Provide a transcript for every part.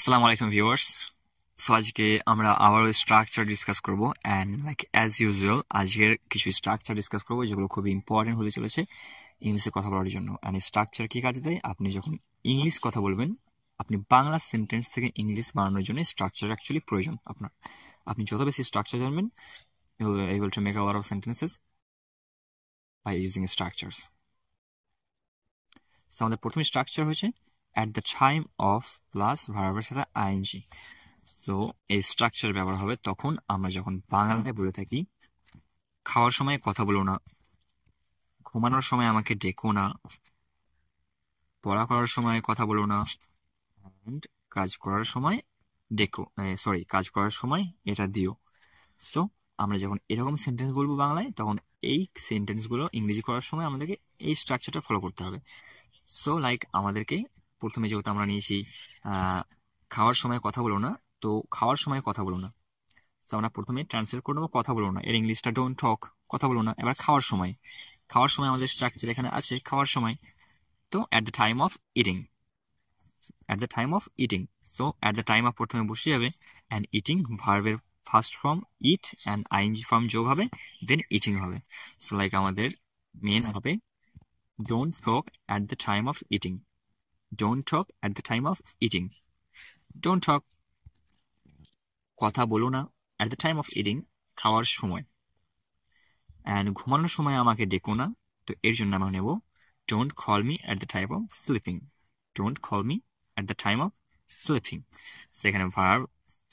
আসসালামু আলাইকুম viewers. So আজকে আমরা আবারও স্ট্রাকচার ডিসকাস করব অ্যান্ড লাইক অ্যাজ ইউজুয়াল আজকের কিছু স্ট্রাকচার ডিসকাস করব যেগুলো খুবই ইম্পর্টেন্ট হতে চলেছে ইংলিশে কথা বলার জন্য। অ্যান্ড স্ট্রাকচার কি কাজে দেয়? আপনি যখন ইংলিশ কথা বলবেন, আপনি বাংলা সেন্টেন্স থেকে ইংলিশ বানানোর জন্য স্ট্রাকচার অ্যাকচুয়ালি প্রয়োজন আপনার। আপনি যত বেশি স্ট্রাকচার জানবেন, you will be able to make a lot of sentences by using structures. So আমাদের প্রথম স্ট্রাকচার হচ্ছে at the time of plus ভার্বের সাথে আইএনজি। সো এই স্ট্রাকচার ব্যবহার হবে তখন আমরা যখন বাংলায় বলে থাকি খাওয়ার সময় কথা বলো না, ঘুমানোর সময় আমাকে ডেকো না, পড়া করার সময় কথা বলো না, and কাজ করার সময় কাজ করার সময় এটা দিও। সো আমরা যখন এরকম সেন্টেন্স বলবো বাংলায়, তখন এই সেন্টেন্সগুলো ইংরেজি করার সময় আমাদেরকে এই স্ট্রাকচারটা ফলো করতে হবে। সো লাইক আমাদেরকে প্রথমে যেহেতু আমরা নিয়েছি খাওয়ার সময় কথা বলো না, তো খাওয়ার সময় কথা বলো না, তো আমরা প্রথমে ট্রান্সলেট করে নেবো কথা বলো না, এর ইংলিশটা ডোন্ট টক, কথা বলো না। এবার খাওয়ার সময় আমাদের স্ট্রাকচার এখানে আছে খাওয়ার সময়, তো at the time of eating, so at the time of প্রথমে বসে যাবে অ্যান্ড ইটিং ভার্বের first form eat and ING form যোগ হবে, দেন ইটিং হবে। সো লাইক আমাদের মেন হবে don't talk at the time of eating. Don't talk at the time of eating. Don't talk, কথা বলো না, at the time of eating, খাওয়ার সময়। and ঘুমানোর সময় আমাকে ডেকো না, তো এর জন্য আমরা নেব don't call me at the time of sleeping. Don't call me at the time of sleeping.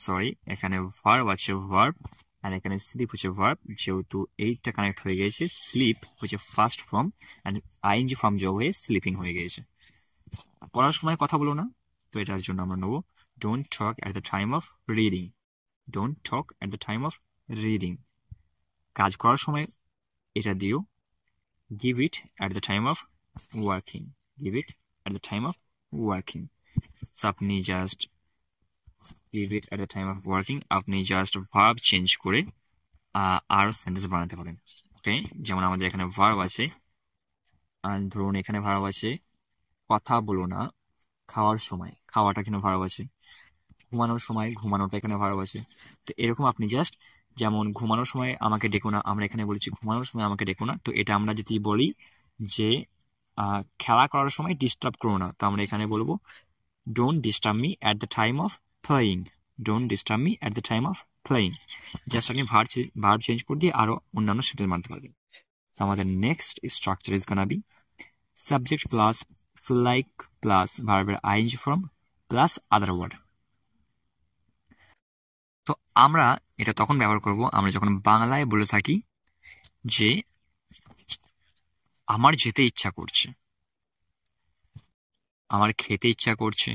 so এখানে verb আছে verb, and এখানে স্লিপ হচ্ছে ভার্ব, যেহেতু এইটা কানেক্ট হয়ে গেছে, স্লিপ হচ্ছে first form and ING form যোগ হয়ে স্লিপিং হয়ে গেছে। পড়ার সময় কথা বলো না, তো এটার জন্য আমরা নেবো don't talk at the time of reading. Don't talk at the time of reading. কাজ করার সময় এটা দিও give it at the time of working. Give it at the time of working. So আপনি just give it at the time of working, আপনি জাস্ট verb change করে আর সেন্টেন্স বানাতে পারেন। ওকে, যেমন আমাদের এখানে ভার্ব আছে, আর ধরুন এখানে ভার্ব আছে কথা বলো না খাওয়ার সময়, খাওয়াটা এখানে ভার্ব আছে, ঘুমানোর সময় ঘুমানোটা এখানে ভার্ব আছে। তো এরকম আপনি জাস্ট যেমন ঘুমানোর সময় আমাকে ডেকো না, আমরা এখানে বলছি ঘুমানোর সময় আমাকে ডেকো না, তো এটা আমরা যদি বলি যে খেলা করার সময় ডিস্টার্ব করো না, তো আমরা এখানে বলবো don't disturb me at the time of playing. Don't disturb me at the time of playing. Just আপনি ভার্ব চেঞ্জ করে দিয়ে আরো অন্যান্য সেন্টেন্স মানতে পারবেন। সো আমাদের next structure is gonna be subject plus feel like plus ভার্বের ING form plus other word. তো আমরা এটা তখন ব্যবহার করব আমরা যখন বাংলায় বলে থাকি যে আমার যেতে ইচ্ছা করছে, আমার খেতে ইচ্ছা করছে,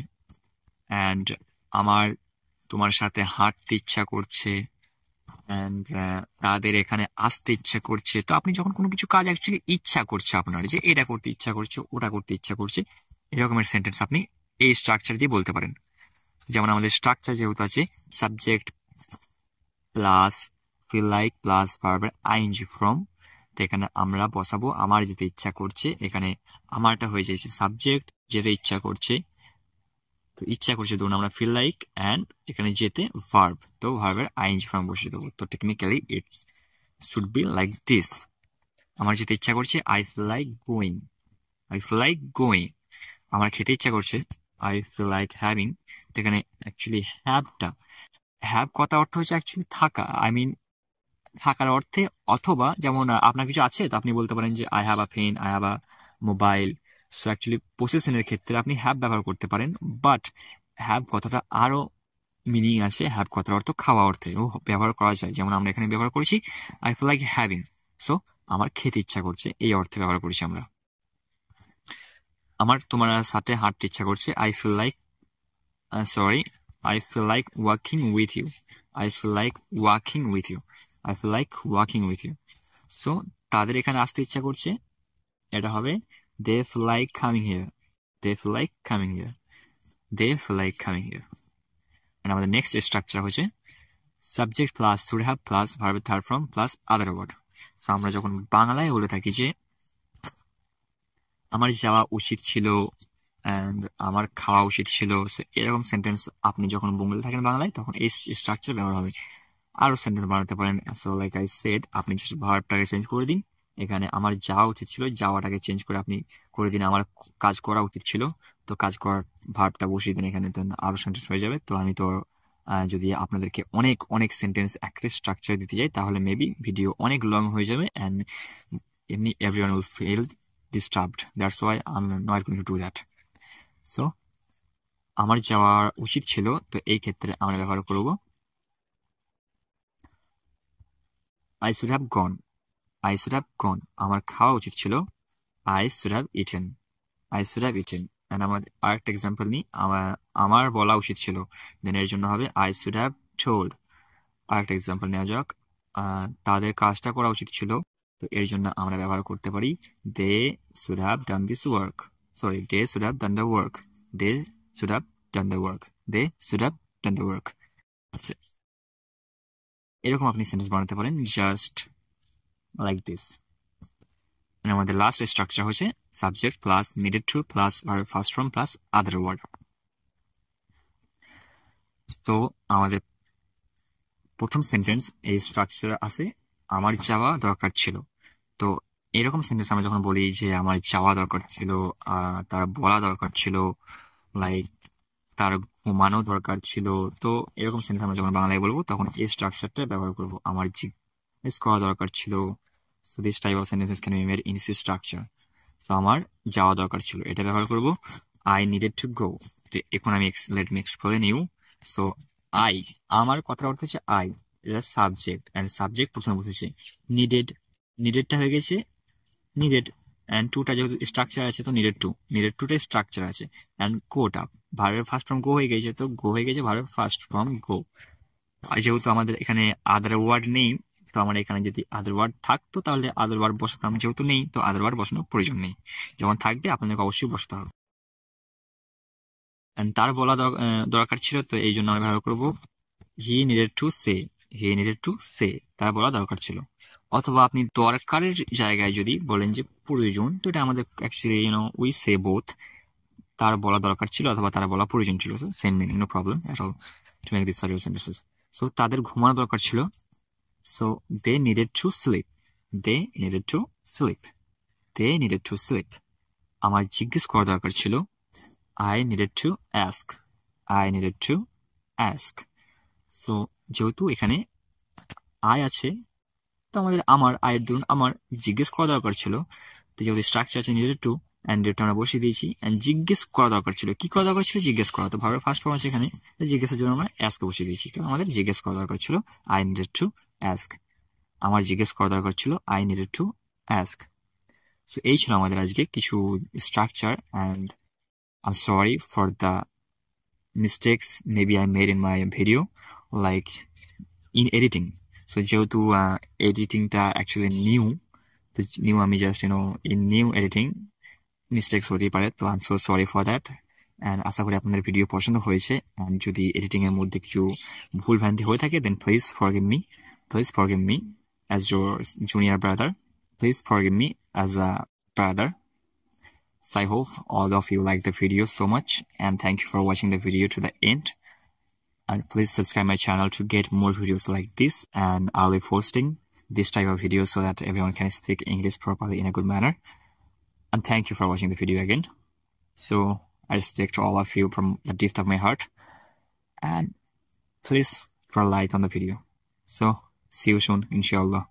অ্যান্ড আমার তোমার সাথে হাঁটতে ইচ্ছা করছে, অ্যান্ড তাদের এখানে আসতে ইচ্ছা করছে। তো আপনি যখন কোনো কিছু কাজ অ্যাকচুয়ালি ইচ্ছা করছে আপনার, যে এটা করতে ইচ্ছা করছে, ওটা করতে ইচ্ছা করছে, এরকমের সেন্টেন্স আপনি এই স্ট্রাকচার দিয়ে বলতে পারেন। যেমন আমাদের স্ট্রাকচার যেহেতু আছে subject plus feel like plus ভার্বের আইএনজি ফর্ম, তো এখানে আমরা বসাবো আমার যেতে ইচ্ছা করছে, এখানে আমারটা হয়ে যাচ্ছে সাবজেক্ট, যেতে ইচ্ছা করছে, তো ইচ্ছা করছে ধরুন আমরা ফিল লাইক, অ্যান্ড এখানে যেতে ভার্ব, তো ভার্বের আইএনজি ফর্ম বসিয়ে দেবো। তো technically it should be like this. আমার যেতে ইচ্ছা করছে I feel like going, I feel like going. আমার খেতে ইচ্ছা করছে আই ফিল লাইক হ্যাভিং, তো এখানে অ্যাকচুয়ালি হ্যাভ কথা অর্থ হচ্ছে অ্যাকচুয়ালি থাকা, আই মিন থাকার অর্থে, অথবা যেমন আপনার কিছু আছে তো আপনি বলতে পারেন যে I have a pen, I have a mobile. So actually পসেশনের ক্ষেত্রে আপনি হ্যাভ ব্যবহার করতে পারেন, বাট হ্যাভ কথাটা আরো মিনিং আছে, হ্যাভ কথার অর্থ খাওয়া অর্থে ব্যবহার করা যায়। যেমন আমরা এখানে ব্যবহার করেছি I feel like having, so আমার খেতে ইচ্ছা করছে, এই অর্থে ব্যবহার করেছি আমরা। আমার তোমার সাথে হাঁটতে ইচ্ছা করছে I feel like walking with you, I feel like walking with you, I feel like walking with you. So তাদের এখানে আসতে ইচ্ছা করছে, এটা হবে they feel like coming here, they feel like coming here, they feel like coming here. and আমাদের next structure হচ্ছে subject plus should have plus ভার্বের third form plus other word. So আমরা যখন বাংলায় বলে থাকি যে আমার যাওয়া উচিত ছিল অ্যান্ড আমার খাওয়া উচিত ছিল। So, এরকম সেন্টেন্স আপনি যখন বলতে থাকেন বাংলায় তখন এই স্ট্রাকচার ব্যবহার হবে। আরো সেন্টেন্স বানাতে পারেন। সো লাইক আই সেড, আপনি জাস্ট ভার্বটাকে চেঞ্জ করে দিন। এখানে আমার যাওয়া উচিত ছিল, যাওয়াটাকে চেঞ্জ করে আপনি করে দিন আমার কাজ করা উচিত ছিল। তো কাজ করার ভার্বটা বসিয়ে দিন এখানে, তো আরো সেন্টেন্স হয়ে যাবে। তো আমি তো যদি আপনাদেরকে অনেক অনেক সেন্টেন্স একটা স্ট্রাকচার দিতে যাই তাহলে মেবি ভিডিও অনেক লং হয়ে যাবে অ্যান্ড এমনি everyone will feel disturbed. That's why I am not going to do that. So আমার যাওয়া উচিত ছিল, তো এই ক্ষেত্রে আমরা ব্যবহার করব I should have gone. I should have gone. আমার খাওয়া উচিত ছিল। I should have eaten. I should have eaten. And আমার আরেকটা এক্সাম্পল নিই, আমার বলা উচিত ছিল, দেন এর জন্য হবে I should have told. আরেকটা এক্সাম্পল নেওয়া যাক, তাদের কাজটা করা উচিত ছিল, তো এর জন্য আমরা ব্যবহার করতে পারি they should have done this work. Sorry, they should have done the work. They should have done the work. They should have done the work. এরকম আপনি সেন্টেন্স বানাতে পারেন জাস্ট লাইক দিস। আমাদের লাস্ট স্ট্রাকচার হচ্ছে subject plus needed to plus আর first form plus other word. তো আমাদের প্রথম সেন্টেন্স এই স্ট্রাকচার আছে আমার যাওয়া দরকার ছিল। তো এরকম সেন্টেন্স আমরা যখন বলি যে আমার যাওয়া দরকার ছিল, তার বলা দরকার ছিল, লাইক তার ঘুমানো দরকার ছিল, তো এরকম সেন্টেন্স আমরা যখন বাংলায় বলবো তখন এই স্ট্রাকচারটা ব্যবহার করবো। আমার জিজ্ঞেস করা দরকার ছিল। So this type of sentences can be made in this structure. So আমার যাওয়া দরকার ছিল, এটা ব্যবহার করব I needed to go. তো এখন আমি let me explain you. So I, আমার কথার অর্থ হচ্ছে I, এটা সাবজেক্ট এন্ড সাবজেক্ট প্রথমে বসেছে needed, neededটা হয়ে গেছে needed and টুটা যেহেতু স্ট্রাকচার আছে তো needed টুটা স্ট্রাকচার আছে এন্ড গোটা ভার্বের ফার্স্ট ফর্ম গো হয়ে গেছে, তো গো হয়ে গেছে ভার্বের ফার্স্ট ফর্ম গো। আর যেহেতু আমাদের এখানে আদার ওয়ার্ড নেই, তো আমার এখানে যদি আদার ওয়ার্ড থাকতো তাহলে আদার ওয়ার্ড বসাতাম, যেহেতু নেই তো আদার ওয়ার্ড বসানোর প্রয়োজন নেই। যখন থাকবে আপনাদেরকে অবশ্যই বসাতে হবে। তার বলা দরকার ছিল, তো এই জন্য আমি ব্যবহার করবো হি needed to say. He needed to say, তার বলা দরকার ছিল। অথবা আপনি দরকারের জায়গায় যদি বলেন যে প্রয়োজন, তো এটা আমাদের অ্যাকচুয়ালি উই সে বোথ, তার বলা দরকার ছিল অথবা তার বলা প্রয়োজন ছিল, same meaning, no problem at all to make this service sentences. So তাদের ঘুমানো দরকার ছিল, so they needed to sleep. They needed to sleep. They needed to sleep. আমার জিজ্ঞেস করা দরকার ছিল, I needed to ask. I needed to ask. So যেহেতু এখানে I আছে, তো আমাদের আয়ের ধরুন আমার জিজ্ঞেস করা দরকার ছিল, তো যেহেতু স্ট্রাকচার আছে needed to and এটা আমরা বসিয়ে দিয়েছি and জিজ্ঞেস করা দরকার ছিল, কি করা দরকার ছিল? জিজ্ঞেস করা। তো ভার্বের ফার্স্ট ফর্ম আছে এখানে, জিজ্ঞেসের জন্য আমরা ask বসিয়ে দিয়েছি, তো আমাদের জিজ্ঞেস করা দরকার ছিল I needed to ask. আমার জিজ্ঞেস করা দরকার ছিল I needed to ask. So এই ছিল আমাদের আজকে কিছু structure and I'm sorry for the mistakes maybe I made in my video like in editing. So যেহেতু এডিটিংটা অ্যাকচুয়ালি নিউ, তো নিউ আমি just in new editing mistakes হতেই পারে, তো I am so sorry for that. And আশা করি আপনাদের ভিডিও পছন্দ হয়েছে। অ্যান্ড যদি এডিটিং এর মধ্যে কিছু ভুল ভ্রান্তি হয়ে থাকে then please forgive me, please forgive me as your junior brother. Please forgive me as a brother. So I hope all of you like the video so much and thank you for watching the video to the end. And please subscribe my channel to get more videos like this, and I'll be posting this type of videos so that everyone can speak English properly in a good manner. And thank you for watching the video again. So I respect all of you from the depth of my heart. And please throw a like on the video. So see you soon, inshallah.